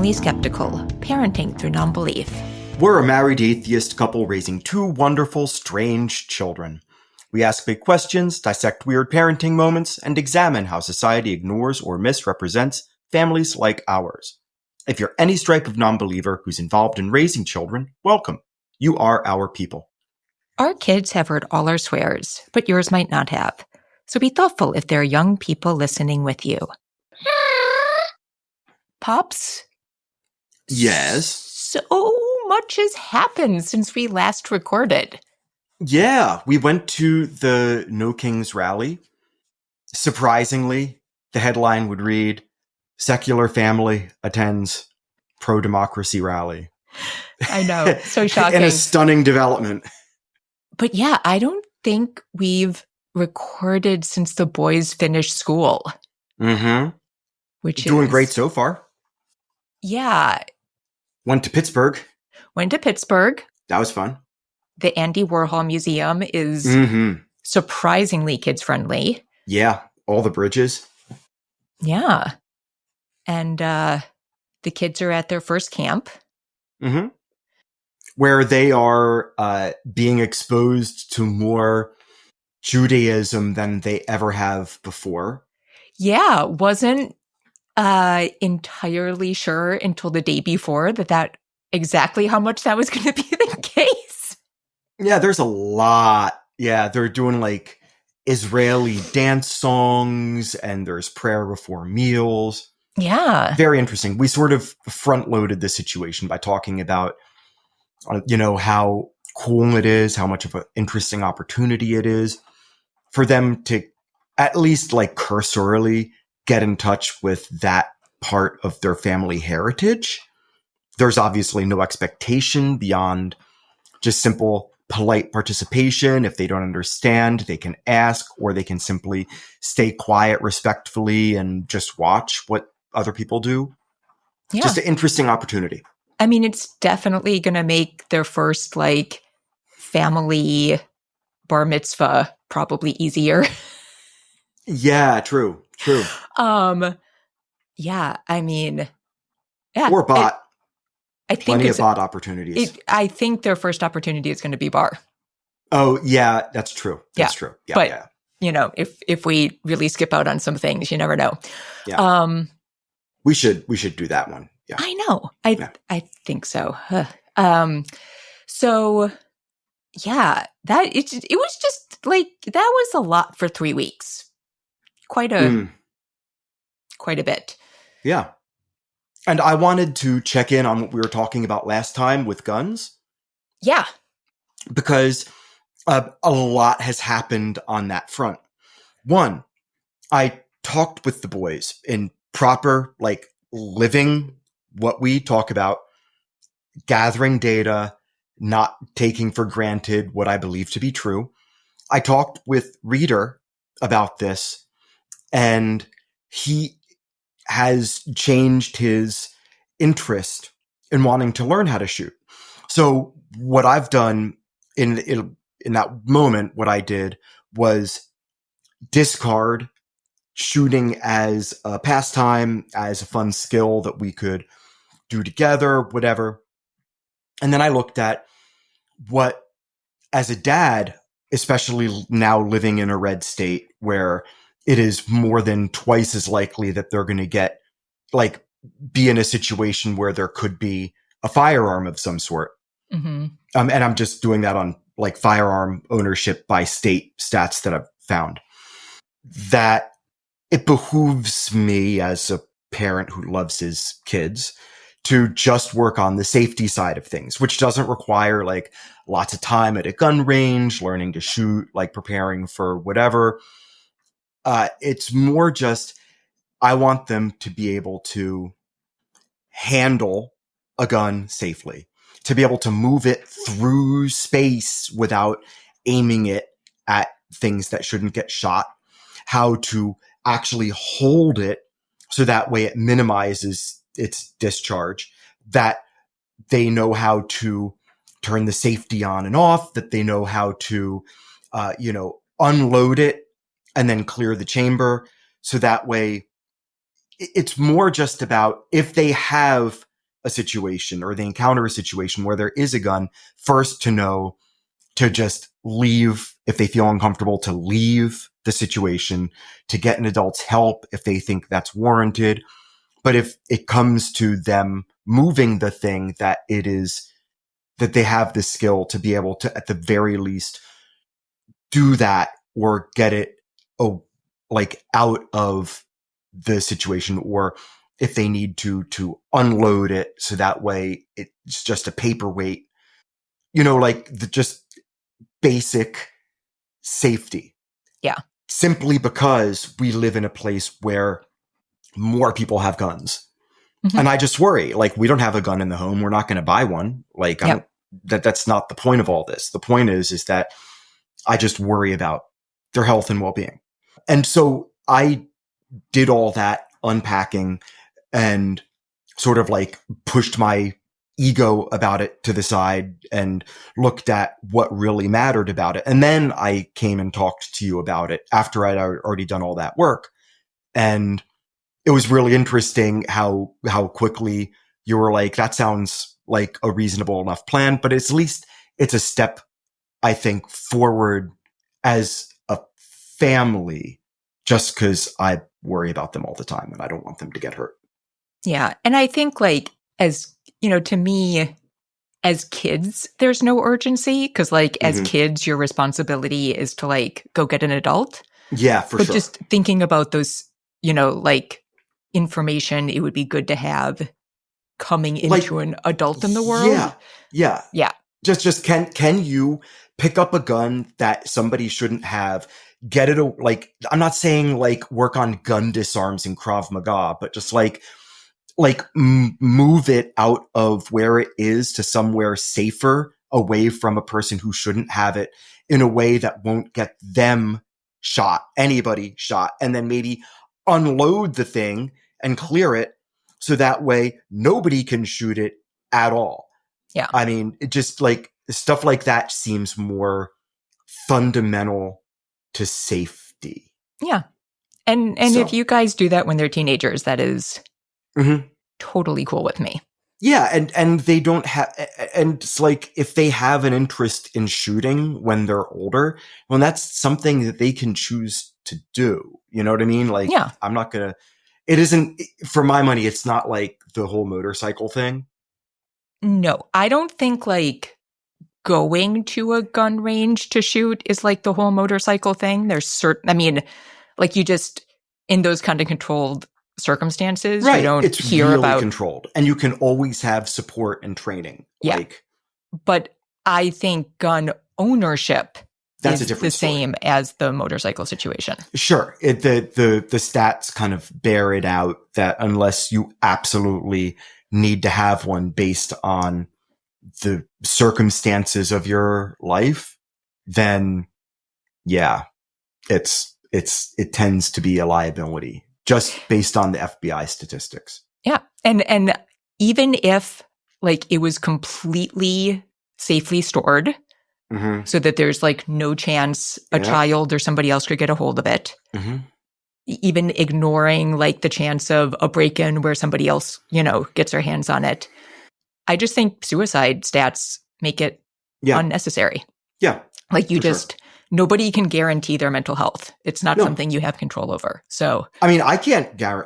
Profoundly Skeptical, Parenting Through Nonbelief. We're a married atheist couple raising two wonderful, strange children. We ask big questions, dissect weird parenting moments, and examine how society ignores or misrepresents families like ours. If you're any stripe of nonbeliever who's involved in raising children, welcome. You are our people. Our kids have heard all our swears, but yours might not have. So be thoughtful if there are young people listening with you. Pops? Yes? So much has happened since we last recorded. Yeah, we went to the No Kings rally. Surprisingly, the headline would read, "Secular family attends pro-democracy rally." I know, so shocking. And a stunning development. But yeah, I don't think we've recorded since the boys finished school. Mm-hmm. Which Doing is great so far. Yeah. Went to Pittsburgh. That was fun. The Andy Warhol Museum is surprisingly kids-friendly. Yeah, all the bridges. Yeah. And the kids are at their first camp. Mm-hmm. Where they are being exposed to more Judaism than they ever have before. Yeah, wasn't entirely sure until the day before that exactly how much that was going to be the case. Yeah, there's a lot. Yeah, they're doing like Israeli dance songs and there's prayer before meals. Yeah. Very interesting. We sort of front-loaded the situation by talking about, how cool it is, how much of an interesting opportunity it is for them to at least like cursorily get in touch with that part of their family heritage. There's obviously no expectation beyond just simple polite participation. If they don't understand, they can ask, or they can simply stay quiet respectfully and just watch what other people do. Yeah. Just an interesting opportunity. I mean, it's definitely going to make their first like family bar mitzvah probably easier. Yeah, true. Yeah, I mean, yeah. Or bot. I think plenty of bot opportunities. I think their first opportunity is going to be bar. Oh, yeah, that's true. That's true. Yeah, but, if we really skip out on some things, you never know. Yeah. We should do that one. Yeah. I know. I think so. So yeah, that it was just like that was a lot for 3 weeks. Quite a bit. Yeah. And I wanted to check in on what we were talking about last time with guns. Yeah. Because a lot has happened on that front. One, I talked with the boys in proper, like, living what we talk about, gathering data, not taking for granted what I believe to be true. I talked with Reader about this, and he has changed his interest in wanting to learn how to shoot. So what I've done in that moment, what I did was discard shooting as a pastime, as a fun skill that we could do together, whatever. And then I looked at what, as a dad, especially now living in a red state where it is more than twice as likely that they're going to be in a situation where there could be a firearm of some sort. Mm-hmm. And I'm just doing that on like firearm ownership by state stats that I've found. That it behooves me as a parent who loves his kids to just work on the safety side of things, which doesn't require like lots of time at a gun range, learning to shoot, like preparing for whatever. It's more just, I want them to be able to handle a gun safely, to be able to move it through space without aiming it at things that shouldn't get shot, how to actually hold it so that way it minimizes its discharge, that they know how to turn the safety on and off, that they know how to, unload it and then clear the chamber. So that way it's more just about if they have a situation or they encounter a situation where there is a gun, first to know to just leave if they feel uncomfortable, to leave the situation, to get an adult's help if they think that's warranted. But if it comes to them moving the thing, that they have the skill to be able to, at the very least, do that or get it out of the situation, or if they need to unload it so that way it's just a paperweight, just basic safety. Yeah. Simply because we live in a place where more people have guns. Mm-hmm. And I just worry, we don't have a gun in the home. We're not going to buy one. That's not the point of all this. The point is that I just worry about their health and well-being. And so I did all that unpacking and sort of pushed my ego about it to the side and looked at what really mattered about it. And then I came and talked to you about it after I'd already done all that work. And it was really interesting how quickly you were like, that sounds like a reasonable enough plan, but at least it's a step, I think, forward as a family, just because I worry about them all the time and I don't want them to get hurt. Yeah. And I think as, to me, as kids, there's no urgency because as kids, your responsibility is to go get an adult. Yeah, for sure. But just thinking about those, information it would be good to have coming into an adult in the world. Yeah. Just can you pick up a gun that somebody shouldn't have, get it, I'm not saying work on gun disarms in Krav Maga, but just move it out of where it is to somewhere safer, away from a person who shouldn't have it, in a way that won't get them shot, anybody shot, and then maybe unload the thing and clear it so that way nobody can shoot it at all. Yeah. I mean, it just stuff like that seems more fundamental to safety. Yeah. And if you guys do that when they're teenagers, that is totally cool with me. Yeah. And they don't have, and it's if they have an interest in shooting when they're older, well, that's something that they can choose to do. You know what I mean? Yeah. I'm not going to, it isn't, for my money, it's not the whole motorcycle thing. No, I don't think going to a gun range to shoot is the whole motorcycle thing. There's you just, in those kind of controlled circumstances, right. You don't it's hear really about controlled, and you can always have support and training. Yeah. But I think gun ownership that's is a different the story. Same as the motorcycle situation. Sure. The stats kind of bear it out that unless you absolutely need to have one based on the circumstances of your life, then yeah, it tends to be a liability just based on the FBI statistics. Yeah. And even if it was completely safely stored, so that there's no chance a child or somebody else could get a hold of it. Even ignoring the chance of a break-in where somebody else, gets their hands on it. I just think suicide stats make it unnecessary. Yeah. Nobody can guarantee their mental health. It's not something you have control over. So, I mean, I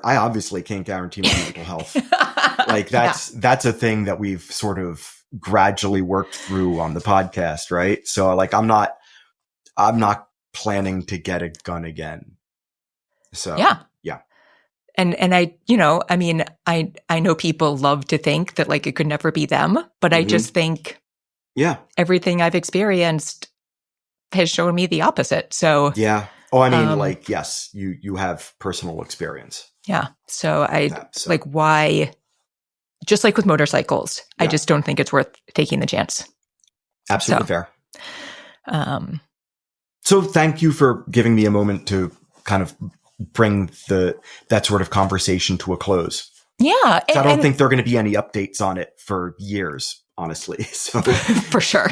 obviously can't guarantee my mental health. That's a thing that we've sort of gradually worked through on the podcast, right? So I'm not planning to get a gun again. So yeah. And I know people love to think that it could never be them, but I just think everything I've experienced has shown me the opposite. So yeah. Oh, I mean, yes, you have personal experience. Yeah. So why? Just like with motorcycles, I just don't think it's worth taking the chance. Absolutely fair. So thank you for giving me a moment to kind of bring that sort of conversation to a close. Yeah. I don't think there are going to be any updates on it for years, honestly. So for sure.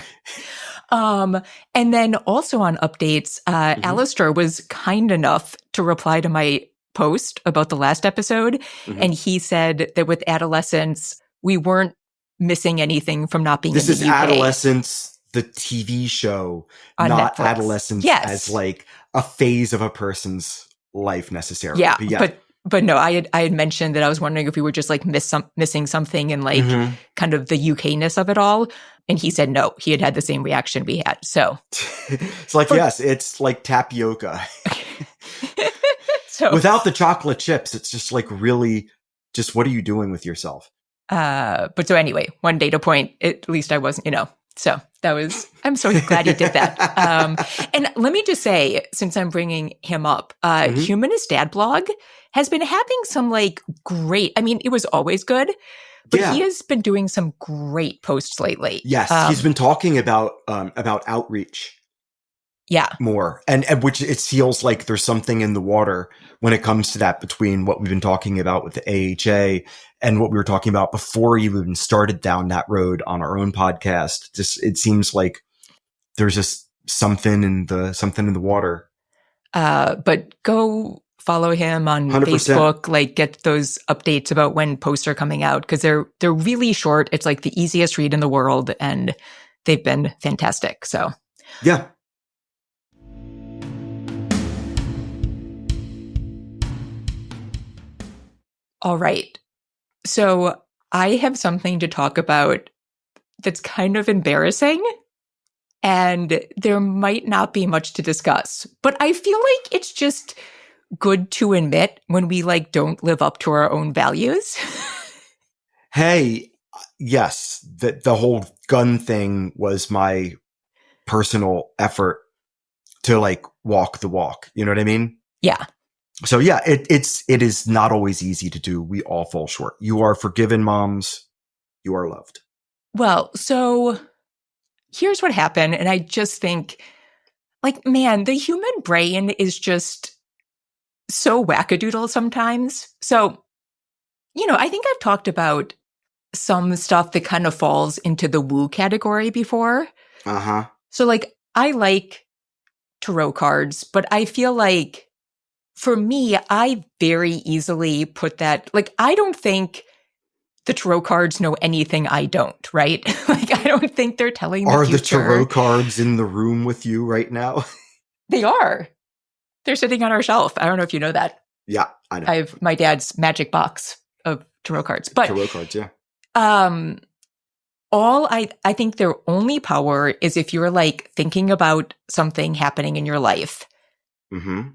And then also on updates, Alistair was kind enough to reply to my post about the last episode. And he said that with adolescents, we weren't missing anything from not being this in the is UK. Adolescence, the TV show, on not Netflix. adolescence as like a phase of a person's life necessarily. Yeah, but no, I had mentioned that I was wondering if we were just like missing something in like kind of the UK-ness of it all. And he said no, he had the same reaction we had. So it's like, yes, it's like tapioca. So without the chocolate chips, it's just like really just what are you doing with yourself? But so anyway, one data point, at least I wasn't, so that was, I'm so glad he did that. And let me just say, since I'm bringing him up, Humanist Dad blog has been having some like great, I mean, it was always good, but he has been doing some great posts lately. Yes. He's been talking about outreach. Yeah. More. And which it feels like there's something in the water when it comes to that between what we've been talking about with the AHA and what we were talking about before you even started down that road on our own podcast. Just, it seems like there's just something in the water. But go follow him on 100%. Facebook, like get those updates about when posts are coming out. Cause they're really short. It's like the easiest read in the world and they've been fantastic. So yeah. All right. So I have something to talk about that's kind of embarrassing, and there might not be much to discuss, but I feel like it's just good to admit when we like don't live up to our own values. Hey, yes, the whole gun thing was my personal effort to like walk the walk. You know what I mean? Yeah. So yeah, it is not always easy to do. We all fall short. You are forgiven, moms. You are loved. Well, so here's what happened. And I just think like, man, the human brain is just so wackadoodle sometimes. So, I think I've talked about some stuff that kind of falls into the woo category before. Uh-huh. So like, I like tarot cards, but I feel like for me, I very easily put that, like, I don't think the tarot cards know anything I don't, right? Like, I don't think they're telling the future. Are the tarot cards in the room with you right now? They are. They're sitting on our shelf. I don't know if you know that. Yeah, I know. I have my dad's magic box of tarot cards. But tarot cards, yeah. I think their only power is if you're like thinking about something happening in your life. Mm-hmm.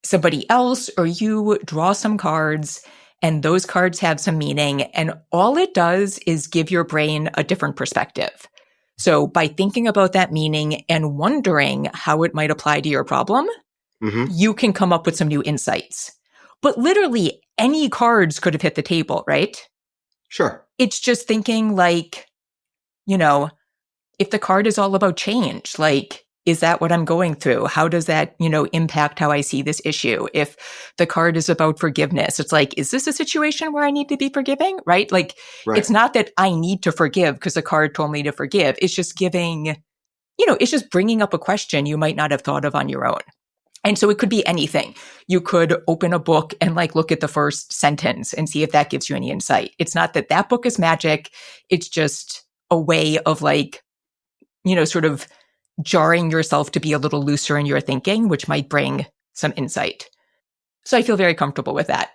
Somebody else or you draw some cards and those cards have some meaning, and all it does is give your brain a different perspective. So by thinking about that meaning and wondering how it might apply to your problem, you can come up with some new insights. But literally any cards could have hit the table, right? Sure. It's just thinking like, if the card is all about change, like, is that what I'm going through? How does that, impact how I see this issue? If the card is about forgiveness, it's like, is this a situation where I need to be forgiving? Right? Like, It's not that I need to forgive because the card told me to forgive. It's just giving, it's just bringing up a question you might not have thought of on your own. And so it could be anything. You could open a book and like look at the first sentence and see if that gives you any insight. It's not that that book is magic. It's just a way of like, sort of jarring yourself to be a little looser in your thinking, which might bring some insight. So I feel very comfortable with that.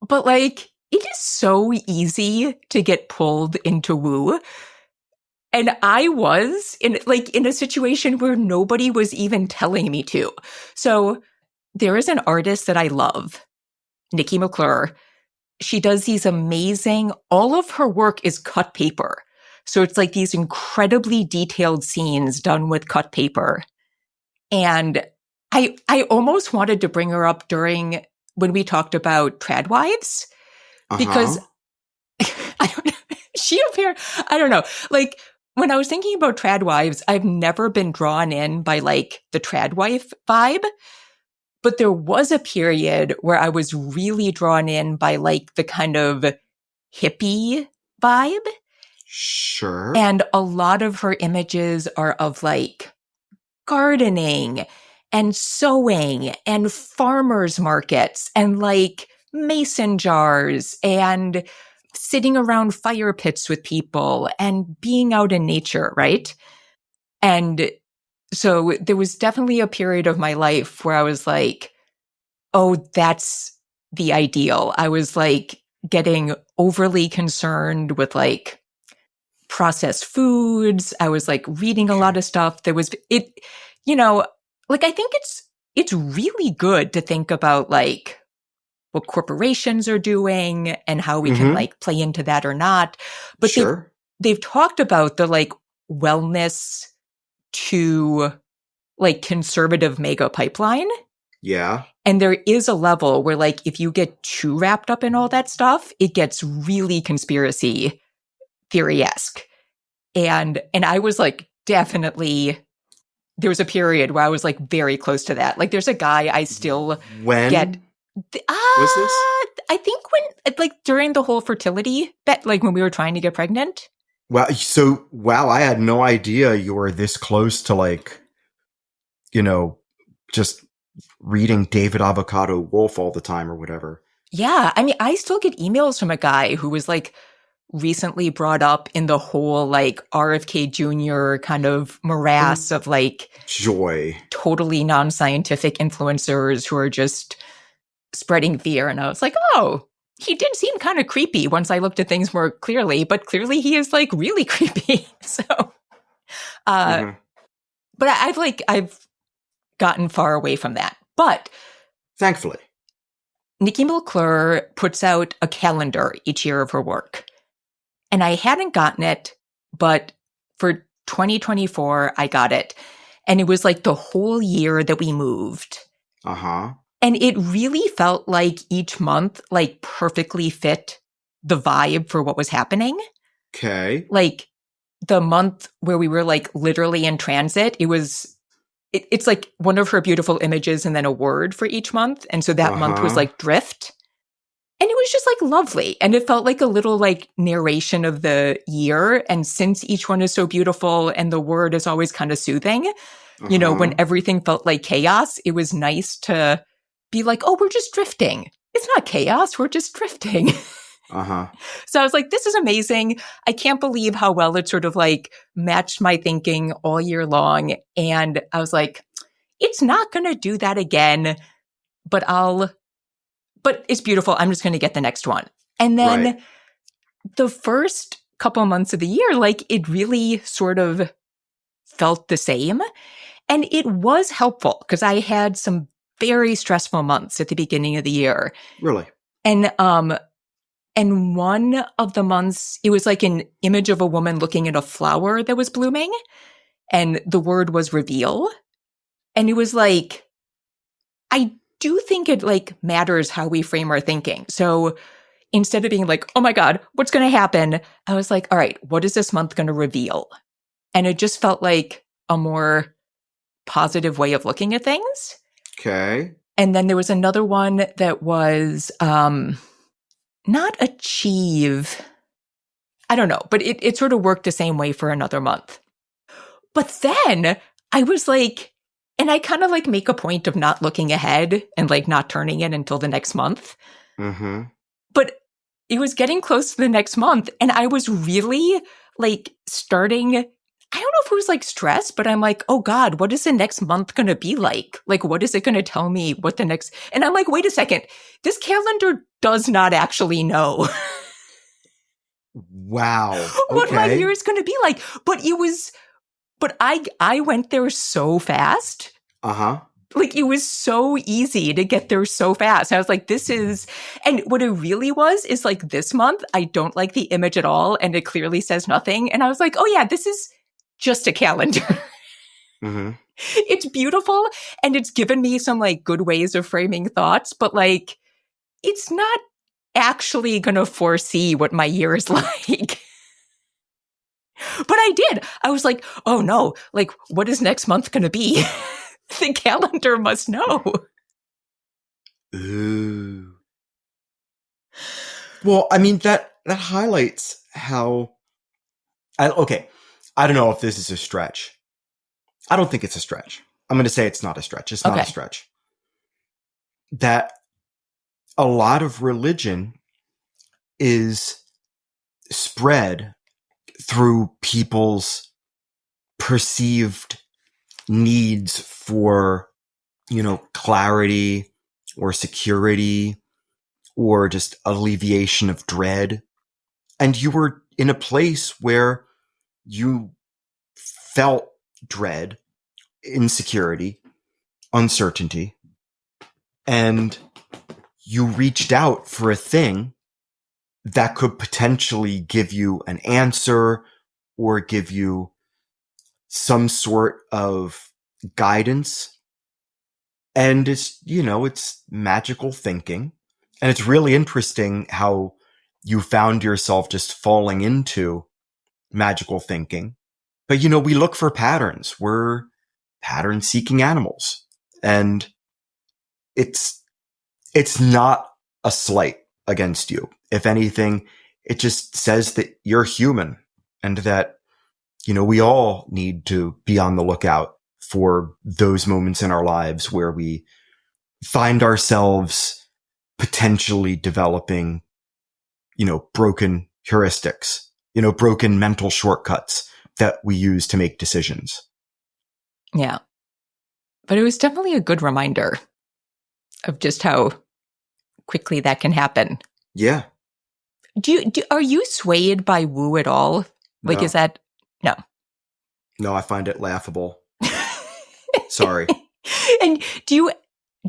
But like, it is so easy to get pulled into woo. And I was in a situation where nobody was even telling me to. So there is an artist that I love, Nikki McClure. She does these amazing, all of her work is cut paper. So it's like these incredibly detailed scenes done with cut paper. And I almost wanted to bring her up during when we talked about trad wives, because I don't know, she appeared, I don't know, like when I was thinking about trad wives, I've never been drawn in by like the trad wife vibe, but there was a period where I was really drawn in by like the kind of hippie vibe. Sure. And a lot of her images are of like gardening and sewing and farmers markets and like mason jars and sitting around fire pits with people and being out in nature, right? And so there was definitely a period of my life where I was like, oh, that's the ideal. I was like getting overly concerned with like processed foods. I was like reading a lot of stuff. There was it, like I think it's really good to think about like what corporations are doing and how we can like play into that or not. But they've talked about the like wellness to like conservative mega pipeline. Yeah. And there is a level where like if you get too wrapped up in all that stuff, it gets really conspiracy theory-esque. And I was like definitely, there was a period where I was like very close to that. Like there's a guy I still get. Was this? I think when, like during the whole fertility, like when we were trying to get pregnant. Wow, I had no idea you were this close to like, just reading David Avocado Wolf all the time or whatever. Yeah. I mean, I still get emails from a guy who was like recently brought up in the whole like RFK Jr. kind of morass of like joy, totally non-scientific influencers who are just spreading fear. And I was like, oh, he did seem kind of creepy once I looked at things more clearly, but clearly he is like really creepy. So, but I've gotten far away from that. But thankfully, Nikki McClure puts out a calendar each year of her work. And I hadn't gotten it, but for 2024, I got it. And it was like the whole year that we moved. Uh-huh. And it really felt like each month, like perfectly fit the vibe for what was happening. Okay. Like the month where we were like literally in transit, it's like one of her beautiful images and then a word for each month. And so that month was like drift. And it was just like lovely. And it felt like a little like narration of the year. And since each one is so beautiful and the word is always kind of soothing, when everything felt like chaos, it was nice to be like, oh, we're just drifting. It's not chaos. We're just drifting. So I was like, this is amazing. I can't believe how well it sort of like matched my thinking all year long. And I was like, it's not going to do that again, but it's beautiful. I'm just going to get the next one. And then the first couple months of the year, like it really sort of felt the same. And it was helpful because I had some very stressful months at the beginning of the year. Really? And one of the months, it was like an image of a woman looking at a flower that was blooming. And the word was reveal. And it was like, I do think it like matters how we frame our thinking. So instead of being like, oh my God, what's going to happen? I was like, all right, what is this month going to reveal? And it just felt like a more positive way of looking at things. Okay. And then there was another one that was not achieve. I don't know, but it sort of worked the same way for another month. But then I was like, and I kind of like make a point of not looking ahead and like not turning it until the next month. But it was getting close to the next month. And I was really like starting, I don't know if it was like stress, but I'm like, oh God, what is the next month going to be like? Like, what is it going to tell me what the next, and I'm like, wait a second, this calendar does not actually know. Wow. Okay. What my year is going to be like. But I went there so fast. Like it was so easy to get there so fast. I was like, and what it really was is like this month, I don't like the image at all. And it clearly says nothing. And I was like, oh yeah, this is just a calendar. It's beautiful. And it's given me some like good ways of framing thoughts, but like, it's not actually going to foresee what my year is like. But I did. I was like, oh no, like what is next month going to be? The calendar must know. Ooh. Well, I mean, that highlights how, okay, I don't know if this is a stretch. I don't think it's a stretch. I'm going to say it's not a stretch. It's not a stretch. That a lot of religion is spread through people's perceived needs for, clarity or security or just alleviation of dread. And you were in a place where you felt dread, insecurity, uncertainty, and you reached out for a thing that could potentially give you an answer or give you some sort of guidance. And it's magical thinking. And it's really interesting how you found yourself just falling into magical thinking. But, we look for patterns. We're pattern-seeking animals. And it's not a slight against you. If anything, it just says that you're human and that, we all need to be on the lookout for those moments in our lives where we find ourselves potentially developing, broken heuristics, broken mental shortcuts that we use to make decisions. Yeah. But it was definitely a good reminder of just how quickly that can happen. Yeah. Are you swayed by woo at all? Like, No. is that, no. No, I find it laughable. Sorry. And do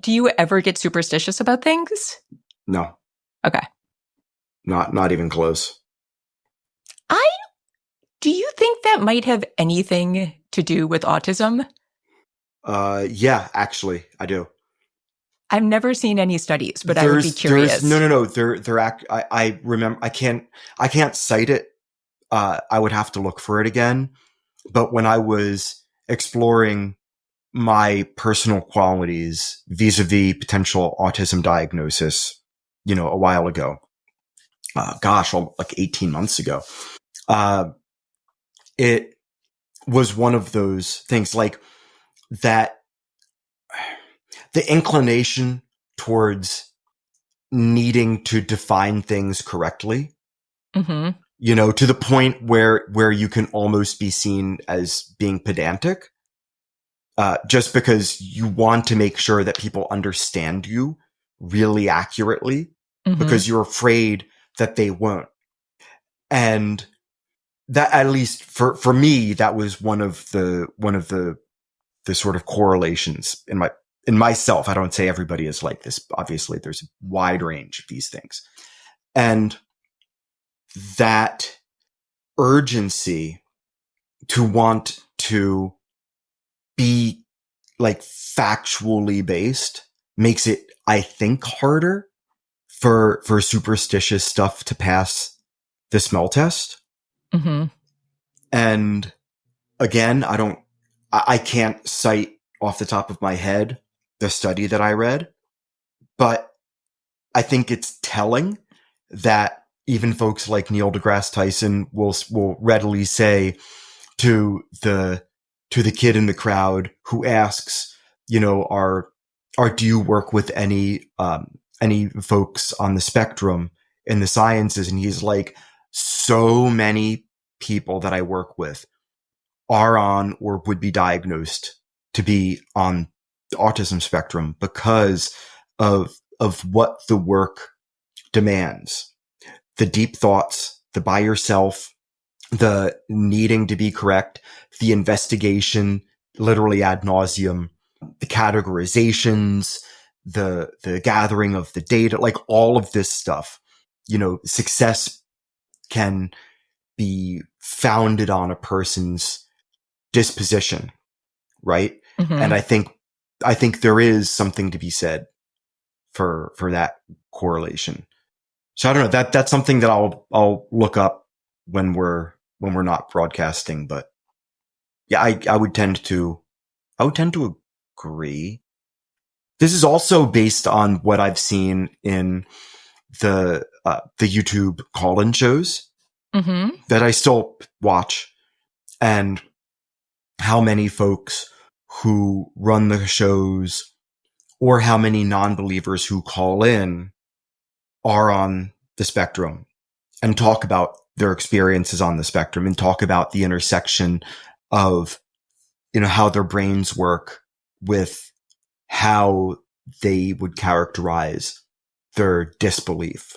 you ever get superstitious about things? No. Okay. Not even close. Do you think that might have anything to do with autism? Yeah, actually, I do. I've never seen any studies, but I would be curious. No. I remember. I can't cite it. I would have to look for it again. But when I was exploring my personal qualities vis-a-vis potential autism diagnosis, a while ago, like 18 months ago, it was one of those things like that. The inclination towards needing to define things correctly, to the point where you can almost be seen as being pedantic, just because you want to make sure that people understand you really accurately, because you're afraid that they won't. And that, at least for me, that was one of the sort of correlations in myself. I don't say everybody is like this. Obviously, there's a wide range of these things. And that urgency to want to be like factually based makes it, I think, harder for superstitious stuff to pass the smell test. And again, I can't cite off the top of my head the study that I read, but I think it's telling that even folks like Neil deGrasse Tyson will readily say to the kid in the crowd who asks, do you work with any folks on the spectrum in the sciences? And he's like, so many people that I work with are on or would be diagnosed to be on the autism spectrum because of what the work demands. The deep thoughts, the by yourself, the needing to be correct, the investigation, literally ad nauseum, the categorizations, the gathering of the data, like all of this stuff. Success can be founded on a person's disposition, right? And I think there is something to be said for that correlation. So I don't know, that's something that I'll look up when we're not broadcasting, but yeah, I would tend to agree. This is also based on what I've seen in the YouTube call-in shows that I still watch, and how many folks who run the shows or how many non-believers who call in are on the spectrum and talk about their experiences on the spectrum and talk about the intersection of, how their brains work with how they would characterize their disbelief.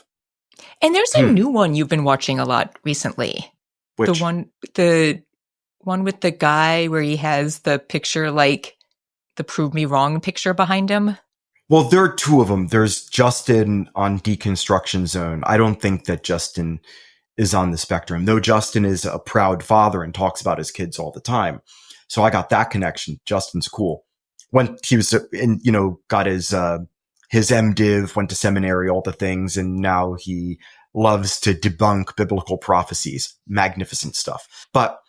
And there's a new one you've been watching a lot recently. Which? The one with the guy where he has the picture, like the prove me wrong picture behind him. Well, there are two of them. There's Justin on Deconstruction Zone. I don't think that Justin is on the spectrum, though Justin is a proud father and talks about his kids all the time. So I got that connection. Justin's cool. When he was got his MDiv, went to seminary, all the things, and now he loves to debunk biblical prophecies. Magnificent stuff. But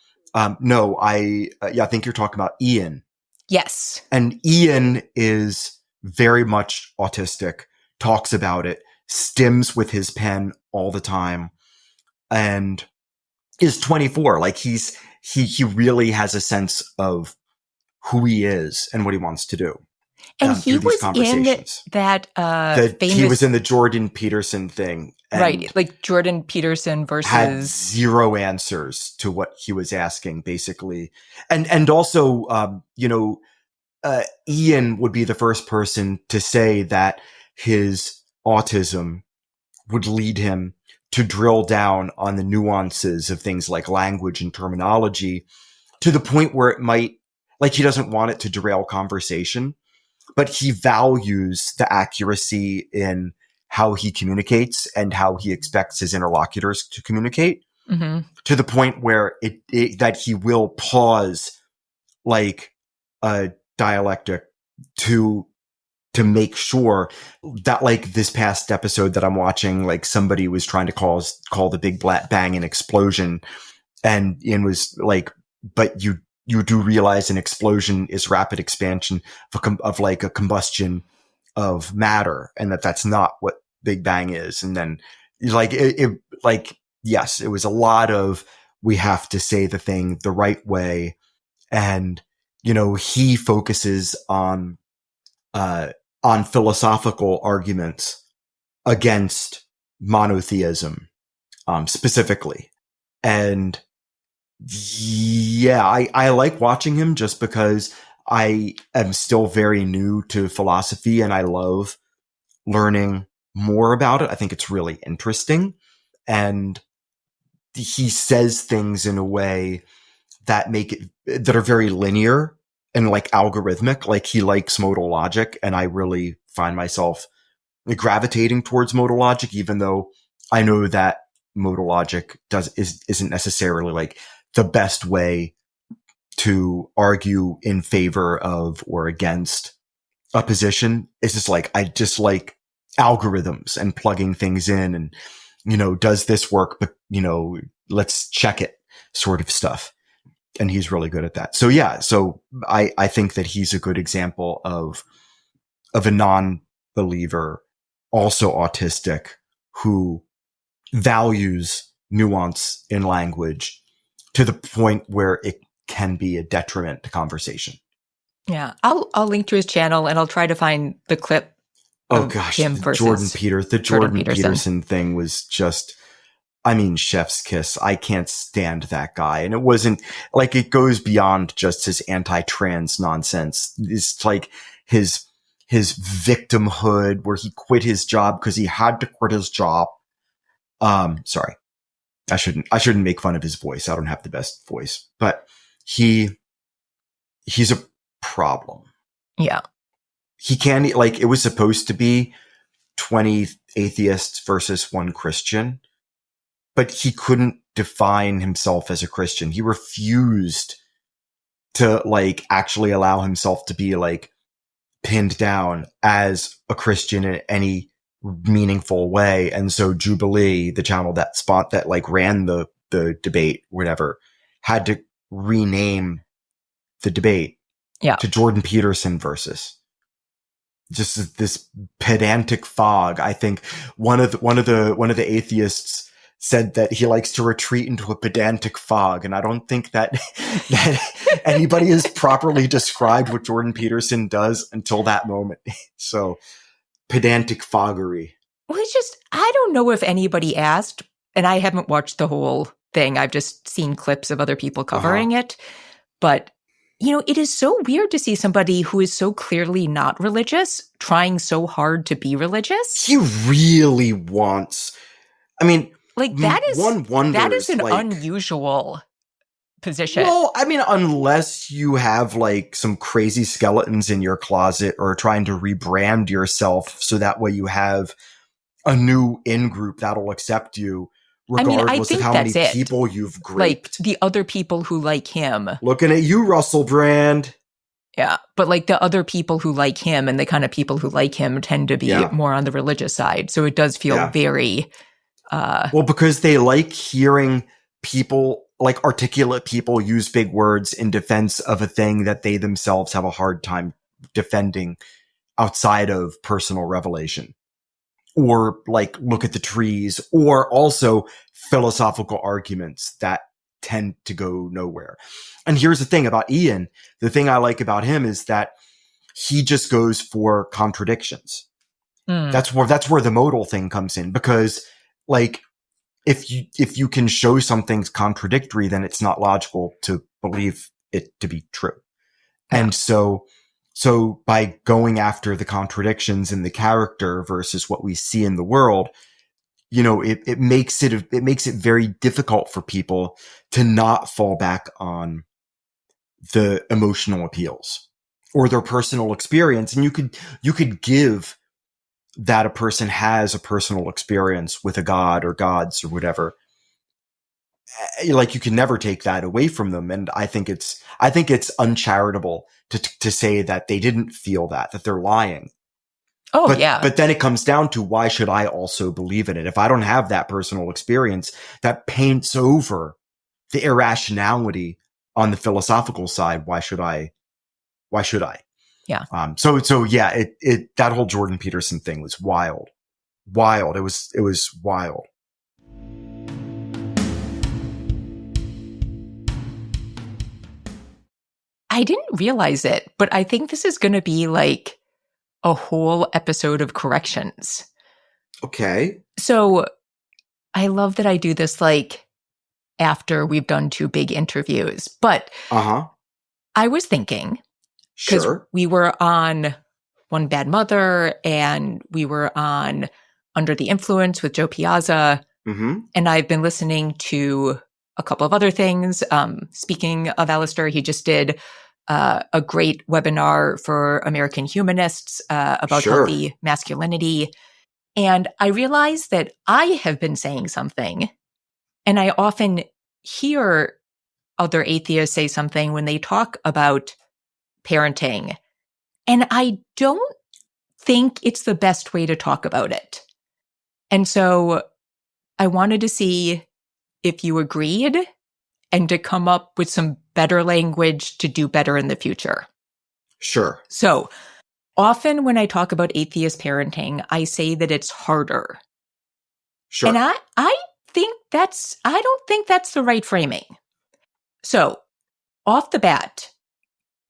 no, I think you're talking about Ian. Yes. And Ian is very much autistic, talks about it, stims with his pen all the time, and is 24. Like he really has a sense of who he is and what he wants to do. And he was in that famous... He was in the Jordan Peterson thing. Right, like Jordan Peterson versus... Had zero answers to what he was asking, basically. And also, Ian would be the first person to say that his autism would lead him to drill down on the nuances of things like language and terminology to the point where it might, like, he doesn't want it to derail conversation, but he values the accuracy in how he communicates and how he expects his interlocutors to communicate, to the point where that he will pause like a dialectic to make sure that, like, this past episode that I'm watching, like, somebody was trying to call the Big Bang an explosion, and Ian was like, but you do realize an explosion is rapid expansion of like a combustion of matter, and that's not what Big Bang is. And then like yes, it was a lot of, we have to say the thing the right way. And, he focuses on philosophical arguments against monotheism, specifically. And yeah, I like watching him just because I am still very new to philosophy and I love learning more about it. I think it's really interesting. And he says things in a way that that are very linear and like algorithmic. Like, he likes modal logic, and I really find myself gravitating towards modal logic, even though I know that modal logic isn't necessarily like the best way to argue in favor of or against a position. It's just like, I just like algorithms and plugging things in and, does this work? But, let's check it, sort of stuff. And he's really good at that. So yeah, so I think that he's a good example of a non-believer, also autistic, who values nuance in language to the point where it can be a detriment to conversation. Yeah, I'll link to his channel, and I'll try to find the clip. Oh gosh, the Jordan Peterson thing was just, I mean, chef's kiss. I can't stand that guy. And it wasn't like, it goes beyond just his anti-trans nonsense. It's like his victimhood, where he quit his job because he had to quit his job. Sorry. I shouldn't make fun of his voice. I don't have the best voice, but he's a problem. Yeah. He can't, like, it was supposed to be 20 atheists versus 1 Christian, but he couldn't define himself as a Christian. He refused to, like, actually allow himself to be, like, pinned down as a Christian in any meaningful way. And so Jubilee, the channel that like ran the debate, whatever, had to rename the debate to Jordan Peterson versus just this pedantic fog. I think one of the atheists said that he likes to retreat into a pedantic fog. And I don't think that anybody has properly described what Jordan Peterson does until that moment. So pedantic foggery. Well, it's just, I don't know if anybody asked, and I haven't watched the whole thing. I've just seen clips of other people covering it. But, it is so weird to see somebody who is so clearly not religious trying so hard to be religious. He really wants, that is one wonders, that is an unusual position. Well, unless you have some crazy skeletons in your closet or trying to rebrand yourself so that way you have a new in-group that'll accept you regardless of how many people you've gripped. The other people who like him. Looking at you, Russell Brand. Yeah, but the other people who like him and the kind of people who like him tend to be more on the religious side. So it does feel very... well, because they like hearing people, articulate people use big words in defense of a thing that they themselves have a hard time defending outside of personal revelation. Or look at the trees, or also philosophical arguments that tend to go nowhere. And here's the thing about Ian. The thing I like about him is that he just goes for contradictions. That's where the modal thing comes in, because if you can show something's contradictory, then it's not logical to believe it to be true. Yeah. And so by going after the contradictions in the character versus what we see in the world, it makes it very difficult for people to not fall back on the emotional appeals or their personal experience. And you could give that a person has a personal experience with a god or gods or whatever. You can never take that away from them. And I think it's uncharitable to say that they didn't feel that they're lying. But then it comes down to, why should I also believe in it? If I don't have that personal experience that paints over the irrationality on the philosophical side, why should I? Yeah. So yeah, that whole Jordan Peterson thing was wild. It was wild. I didn't realize it, but I think this is going to be a whole episode of corrections. Okay. So I love that I do this after we've done 2 big interviews, but I was thinking, because we were on One Bad Mother and we were on Under the Influence with Joe Piazza, and I've been listening to a couple of other things. Speaking of Alistair, he just did a great webinar for American humanists about healthy masculinity. And I realized that I have been saying something, and I often hear other atheists say something when they talk about parenting, and I don't think it's the best way to talk about it. And so I wanted to see if you agreed and to come up with some better language to do better in the future. Sure. So often when I talk about atheist parenting, I say that it's harder. Sure. And I don't think that's the right framing. So off the bat,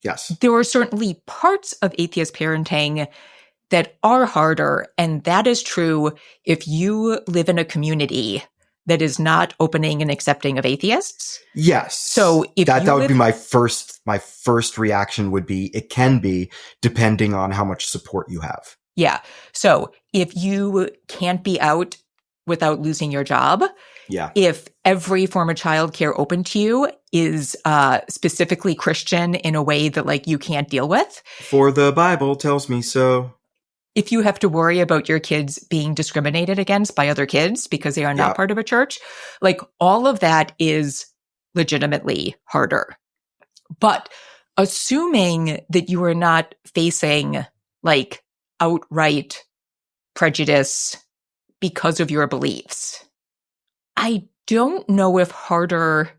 yes, there are certainly parts of atheist parenting that are harder. And that is true if you live in a community that is not opening and accepting of atheists. Yes. So if that would be my first reaction would be, it can be, depending on how much support you have. Yeah. So if you can't be out without losing your job, if every form of childcare open to you is specifically Christian in a way that you can't deal with. For the Bible tells me so. If you have to worry about your kids being discriminated against by other kids because they are not part of a church, all of that is legitimately harder. But assuming that you are not facing outright prejudice because of your beliefs, I don't know if harder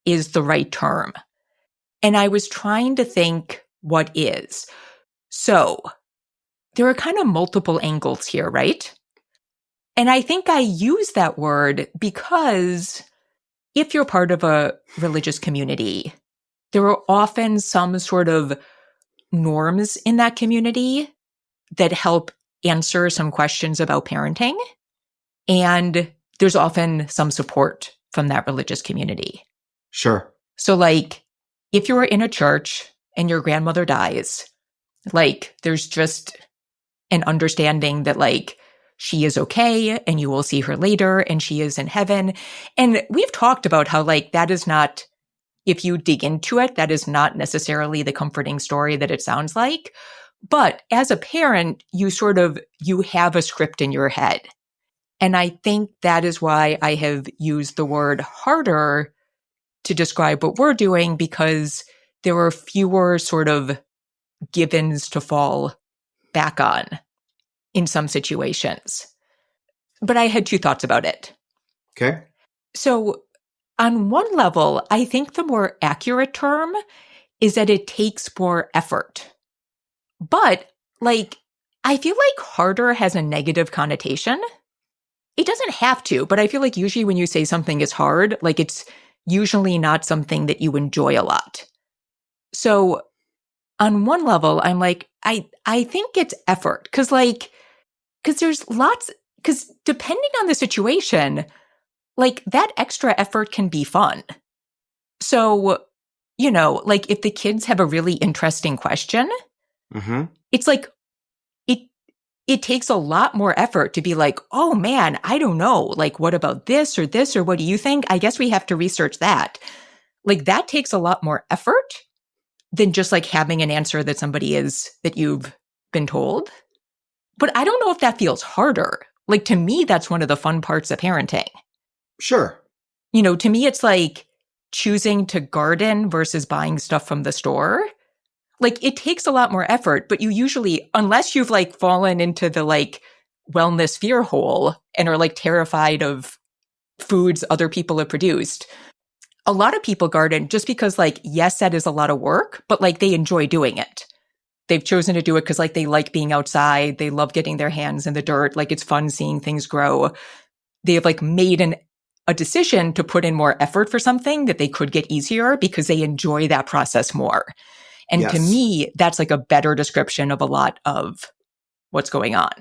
is the right term. And I was trying to think what is. So there are kind of multiple angles here, right? And I think I use that word because if you're part of a religious community, there are often some sort of norms in that community that help answer some questions about parenting. And there's often some support from that religious community. Sure. So like, if you're in a church and your grandmother dies, like, there's just an understanding that like, she is okay and you will see her later and she is in heaven. And we've talked about how like, that is not, if you dig into it, that is not necessarily the comforting story that it sounds like. But as a parent, you have a script in your head. And I think that is why I have used the word harder to describe what we're doing, because there are fewer sort of givens to fall back on in some situations. But I had two thoughts about it. Okay. So on one level, I think the more accurate term is that it takes more effort. But like, I feel like harder has a negative connotation. It doesn't have to, but I feel like usually when you say something is hard, like it's usually not something that you enjoy a lot. So on one level, I'm like, I think it's effort. Cause depending on the situation, like that extra effort can be fun. So, like if the kids have a really interesting question, it's like, it takes a lot more effort to be like, oh man, I don't know. Like, what about this, or what do you think? I guess we have to research that. Like that takes a lot more effort than just like having an answer that you've been told. But I don't know if that feels harder. Like to me, that's one of the fun parts of parenting. Sure. To me, it's like choosing to garden versus buying stuff from the store. Like it takes a lot more effort, but you usually, unless you've like fallen into the like wellness fear hole and are like terrified of foods other people have produced, a lot of people garden just because like, yes, that is a lot of work, but like they enjoy doing it. They've chosen to do it because like they like being outside. They love getting their hands in the dirt. Like it's fun seeing things grow. They have like made a decision to put in more effort for something that they could get easier because they enjoy that process more. And yes, to me, that's like a better description of a lot of what's going on.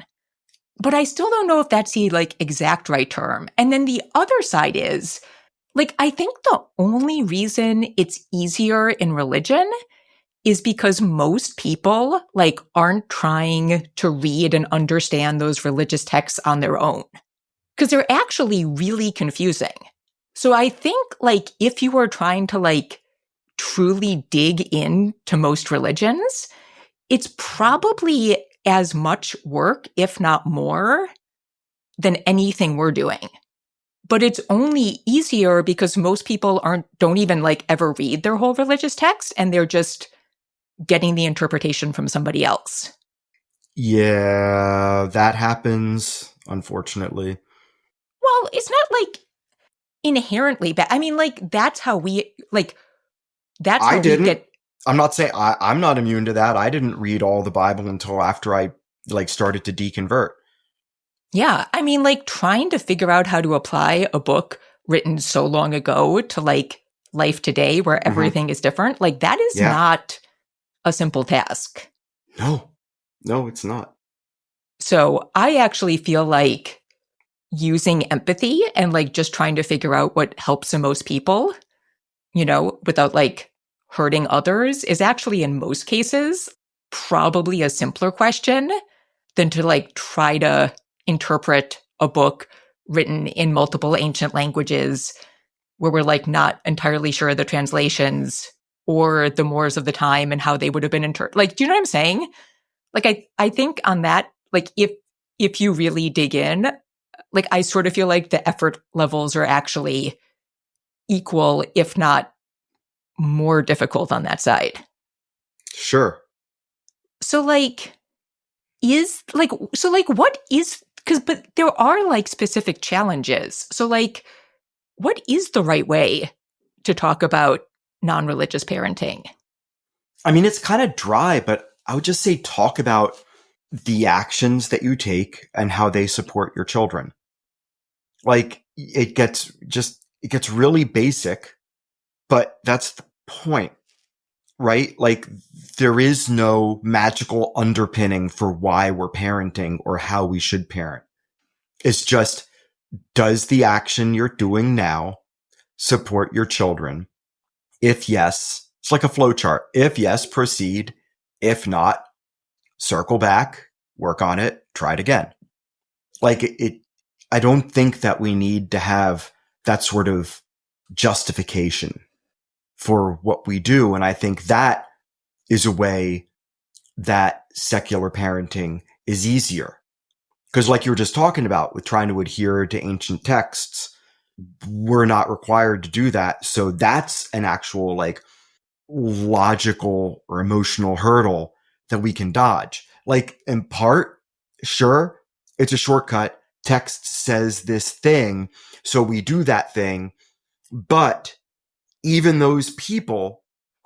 But I still don't know if that's the like exact right term. And then the other side is like, I think the only reason it's easier in religion is because most people like aren't trying to read and understand those religious texts on their own, because they're actually really confusing. So I think like if you were trying to like truly dig into most religions, it's probably as much work, if not more, than anything we're doing. But it's only easier because most people don't even like ever read their whole religious text, and they're just getting the interpretation from somebody else. Yeah, that happens, unfortunately. Well, it's not like inherently bad. I mean, like that's how we like. That's how we get. I'm not saying I'm not immune to that. I didn't read all the Bible until after I like started to deconvert. Yeah. I mean, like trying to figure out how to apply a book written so long ago to like life today where everything is different. Like that is not a simple task. No, it's not. So I actually feel like using empathy and like just trying to figure out what helps the most people, without like hurting others is actually in most cases probably a simpler question than to like try to interpret a book written in multiple ancient languages where we're like not entirely sure of the translations or the mores of the time and how they would have been like, do you know what I'm saying? Like I think on that, like if you really dig in, like I sort of feel like the effort levels are actually equal, if not more difficult on that side. Sure. So like, what is, but there are like specific challenges. So like, what is the right way to talk about non-religious parenting? I mean, it's kind of dry, but I would just say talk about the actions that you take and how they support your children. Like it gets really basic, but that's the point, right? Like there is no magical underpinning for why we're parenting or how we should parent. It's just does the action you're doing now support your children? If yes, it's like a flow chart. If yes, proceed. If not, circle back, work on it, try it again. I don't think that we need to have that sort of justification for what we do. And I think that is a way that secular parenting is easier. Because like you were just talking about with trying to adhere to ancient texts, we're not required to do that. So that's an actual like logical or emotional hurdle that we can dodge. Like in part, sure, it's a shortcut. Text says this thing, so we do that thing. But even those people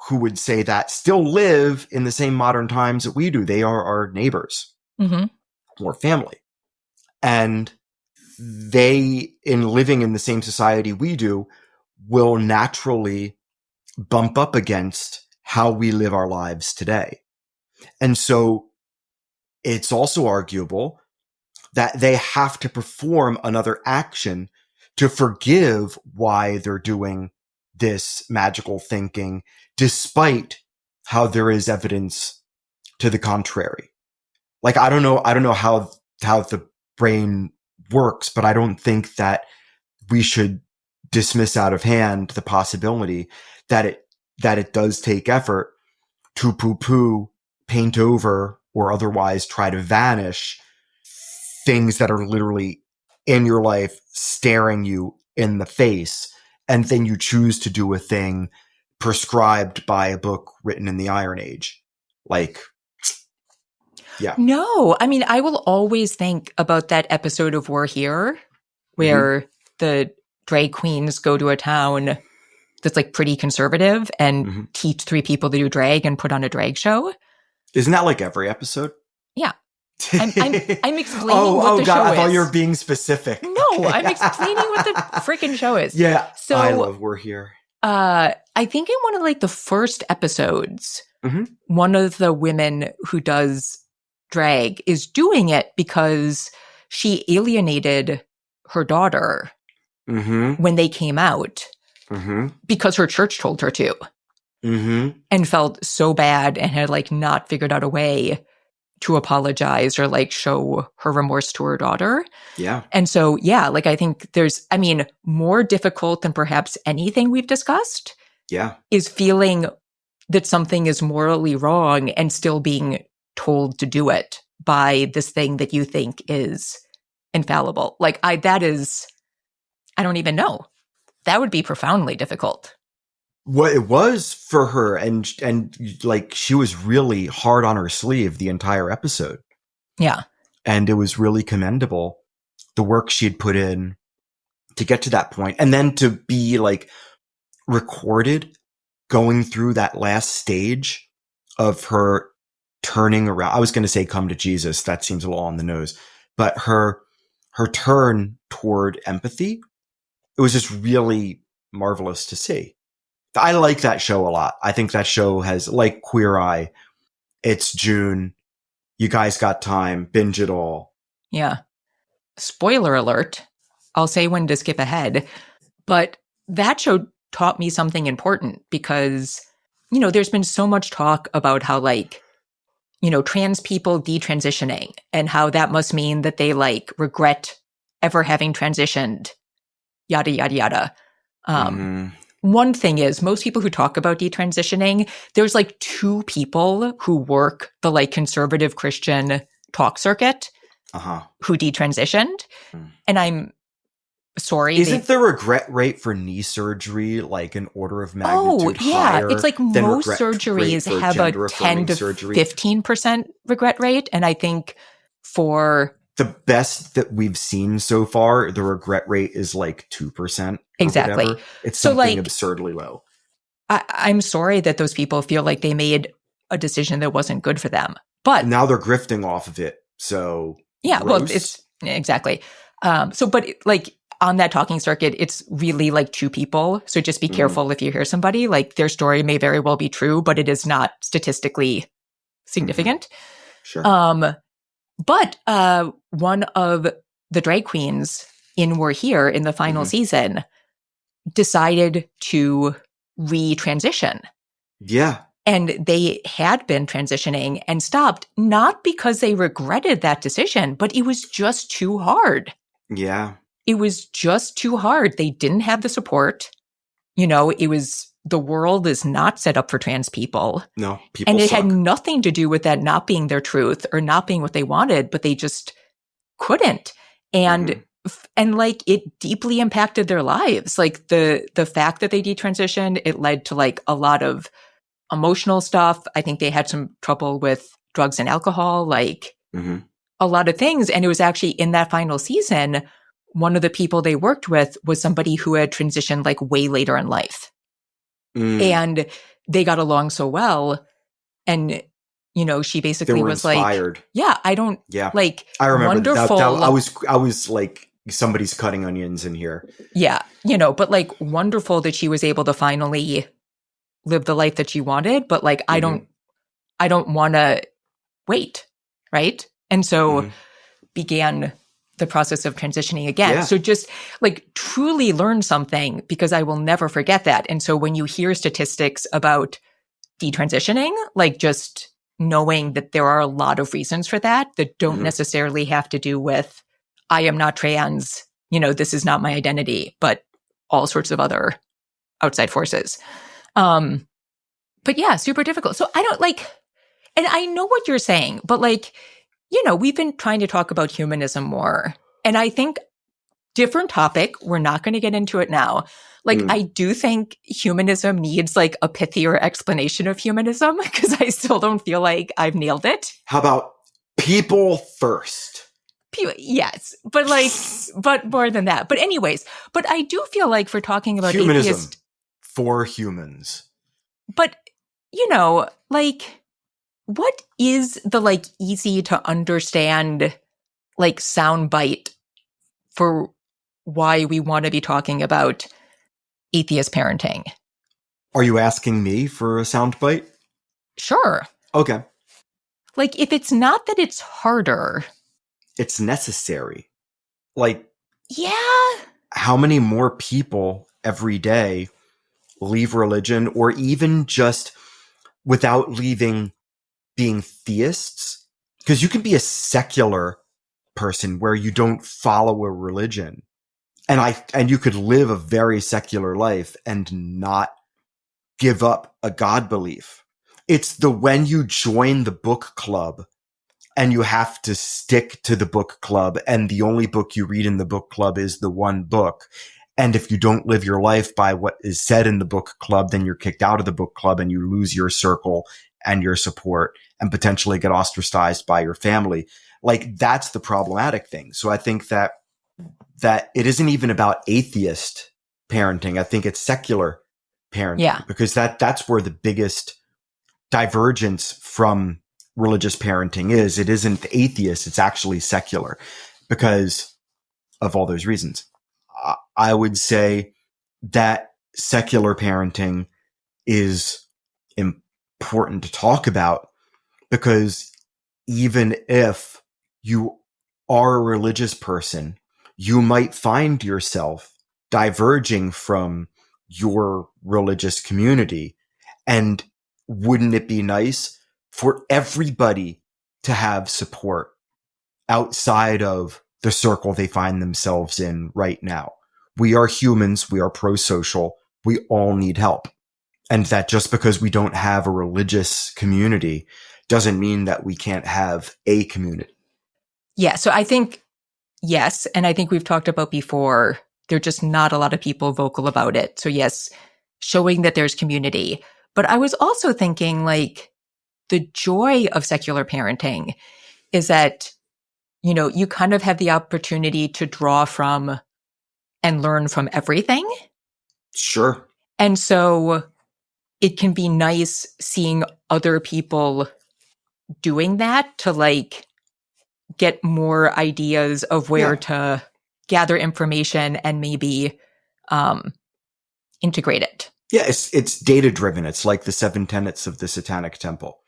who would say that still live in the same modern times that we do. They are our neighbors or family. And they, in living in the same society we do, will naturally bump up against how we live our lives today. And so it's also arguable that they have to perform another action to forgive why they're doing this magical thinking, despite how there is evidence to the contrary. Like, I don't know how the brain works, but I don't think that we should dismiss out of hand the possibility that it does take effort to poo-poo, paint over, or otherwise try to vanish things that are literally in your life staring you in the face. And then you choose to do a thing prescribed by a book written in the Iron Age. Like, yeah. No, I mean, I will always think about that episode of We're Here where the drag queens go to a town that's like pretty conservative and teach 3 people to do drag and put on a drag show. Isn't that like every episode? Yeah. I'm explaining what the show is. I thought you were being specific. No, I'm explaining what the freaking show is. Yeah, so I love We're Here. I think in one of like the first episodes, one of the women who does drag is doing it because she alienated her daughter when they came out because her church told her to and felt so bad and had like not figured out a way to apologize or like show her remorse to her daughter. Yeah. And so, yeah, like I think more difficult than perhaps anything we've discussed is feeling that something is morally wrong and still being told to do it by this thing that you think is infallible. Like I don't even know. That would be profoundly difficult. What it was for her, and like she was really hard on her sleeve the entire episode. Yeah. And it was really commendable, the work she'd put in to get to that point. And then to be like recorded going through that last stage of her turning around. I was going to say come to Jesus. That seems a little on the nose, but her turn toward empathy, it was just really marvelous to see. I like that show a lot. I think that show has, like Queer Eye, it's June. You guys got time. Binge it all. Yeah. Spoiler alert. I'll say when to skip ahead. But that show taught me something important because, there's been so much talk about how like, trans people detransitioning and how that must mean that they like regret ever having transitioned, yada, yada, yada. One thing is most people who talk about detransitioning, there's like 2 people who work the like conservative Christian talk circuit who detransitioned. And I'm sorry. Isn't the regret rate for knee surgery like an order of magnitude higher? It's like most surgeries have a 10 to 15% regret rate. And I think for the best that we've seen so far, the regret rate is like 2%. Exactly. Whatever. It's something like, absurdly low. I'm sorry that those people feel like they made a decision that wasn't good for them. But now they're grifting off of it. So yeah, gross. Well, it's exactly. But like on that talking circuit, it's really like 2 people. So just be careful if you hear somebody, like their story may very well be true, but it is not statistically significant. Sure. But one of the drag queens in We're Here in the final season decided to retransition. Yeah. And they had been transitioning and stopped, not because they regretted that decision, but it was just too hard. Yeah. It was just too hard. They didn't have the support. The world is not set up for trans people. No, people And it suck. had nothing to do with that not being their truth or not being what they wanted, but they just couldn't. And like it deeply impacted their lives. Like the fact that they detransitioned, it led to like a lot of emotional stuff. I think they had some trouble with drugs and alcohol, like a lot of things. And it was actually in that final season, one of the people they worked with was somebody who had transitioned like way later in life. And they got along so well. And, she basically was inspired. Like, yeah, I don't like, I remember wonderful. that I was like, somebody's cutting onions in here. Yeah. But like wonderful that she was able to finally live the life that she wanted. But like, I don't want to wait. Right. And so began the process of transitioning again. Yeah. So just like truly learn something, because I will never forget that. And so when you hear statistics about detransitioning, like just knowing that there are a lot of reasons for that don't necessarily have to do with, I am not trans, this is not my identity, but all sorts of other outside forces. But yeah, super difficult. So I don't like, and I know what you're saying, but like, we've been trying to talk about humanism more. And I think different topic, we're not going to get into it now. Like, I do think humanism needs like a pithier explanation of humanism, because I still don't feel like I've nailed it. How about people first? Yes, but like, but more than that. But anyways, but I do feel like for talking about humanism atheist, for humans. But, like, what is the like easy to understand like soundbite for why we want to be talking about atheist parenting? Are you asking me for a soundbite? Sure. Okay. Like, if it's not that it's harder, it's necessary. Like, yeah. How many more people every day leave religion, or even just without leaving being theists? Because you can be a secular person where you don't follow a religion. And you could live a very secular life and not give up a God belief. It's when you join the book club and you have to stick to the book club, and the only book you read in the book club is the one book. And if you don't live your life by what is said in the book club, then you're kicked out of the book club and you lose your circle and your support and potentially get ostracized by your family. Like, that's the problematic thing. So I think that it isn't even about atheist parenting. I think it's secular parenting, because that's where the biggest divergence from religious parenting is. It isn't atheist. It's actually secular, because of all those reasons. I would say that secular parenting is important to talk about, because even if you are a religious person, you might find yourself diverging from your religious community. And wouldn't it be nice for everybody to have support outside of the circle they find themselves in right now? We are humans. We are pro-social. We all need help. And that just because we don't have a religious community doesn't mean that we can't have a community. Yeah. So I think, yes. And I think we've talked about before, there are just not a lot of people vocal about it. So yes, showing that there's community. But I was also thinking, like, the joy of secular parenting is that, you kind of have the opportunity to draw from and learn from everything. Sure. And so it can be nice seeing other people doing that to like get more ideas of where to gather information and maybe integrate it. Yeah, it's data driven. It's like the 7 tenets of the Satanic Temple.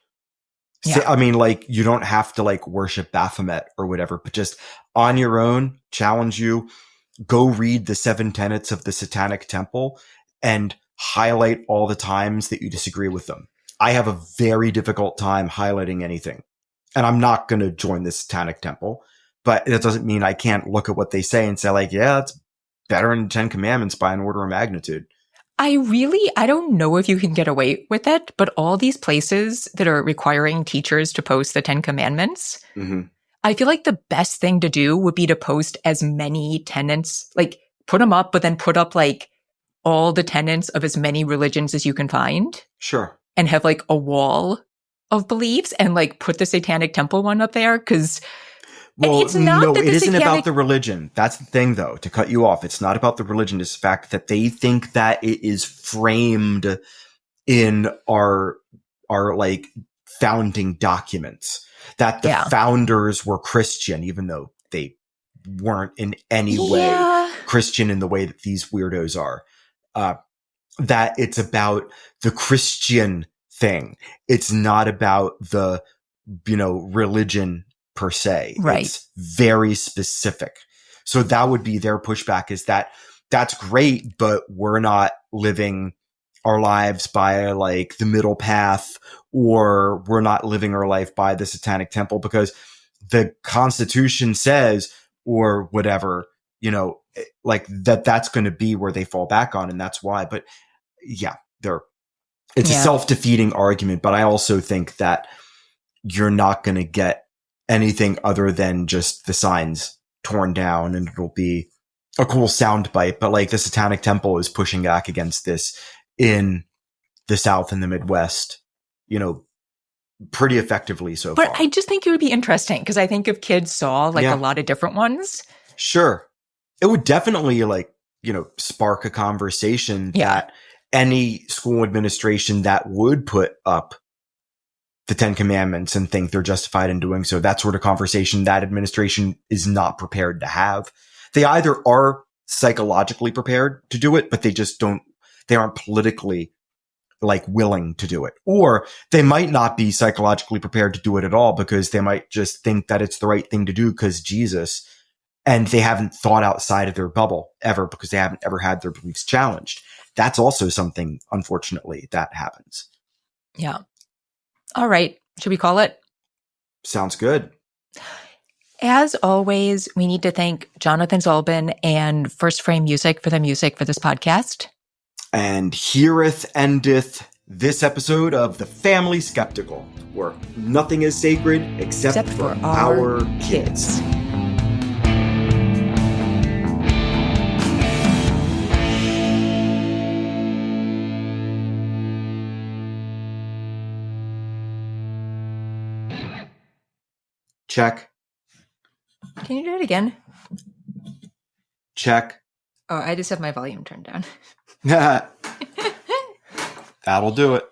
Yeah. I mean, like, you don't have to like worship Baphomet or whatever, but just on your own, challenge you, go read the 7 tenets of the Satanic Temple and highlight all the times that you disagree with them. I have a very difficult time highlighting anything. And I'm not going to join the Satanic Temple, but that doesn't mean I can't look at what they say and say like, yeah, it's better than the 10 Commandments by an order of magnitude. I don't know if you can get away with it, but all these places that are requiring teachers to post the 10 Commandments, I feel like the best thing to do would be to post as many tenets, like put them up, but then put up like all the tenets of as many religions as you can find. Sure. And have like a wall of beliefs and like put the Satanic Temple one up there. Cause well, it's not no, it isn't about the religion. That's the thing though, to cut you off. It's not about the religion. It's the fact that they think that it is framed in our like founding documents, that the founders were Christian, even though they weren't in any way Christian in the way that these weirdos are. That it's about the Christian thing. It's not about the, religion per se. Right. It's very specific. So that would be their pushback, is that that's great, but we're not living our lives by like the middle path, or we're not living our life by the Satanic Temple because the Constitution says, or whatever, like that's going to be where they fall back on. And that's why. But yeah, it's a self-defeating argument, but I also think that you're not going to get anything other than just the signs torn down, and it'll be a cool soundbite. But like the Satanic Temple is pushing back against this in the South and the Midwest, pretty effectively so far. But I just think it would be interesting because I think if kids saw like a lot of different ones. Sure. It would definitely spark a conversation that any school administration that would put up the 10 Commandments and think they're justified in doing so, that sort of conversation that administration is not prepared to have. They either are psychologically prepared to do it, but they aren't politically like willing to do it. Or they might not be psychologically prepared to do it at all because they might just think that it's the right thing to do because Jesus, and they haven't thought outside of their bubble ever because they haven't ever had their beliefs challenged. That's also something, unfortunately, that happens. Yeah. All right. Should we call it? Sounds good. As always, we need to thank Jonathan Zalbin and First Frame Music for the music for this podcast. And hereth endeth this episode of The Family Skeptical, where nothing is sacred except for our kids. Check. Can you do it again? Check. Oh, I just have my volume turned down. That'll do it.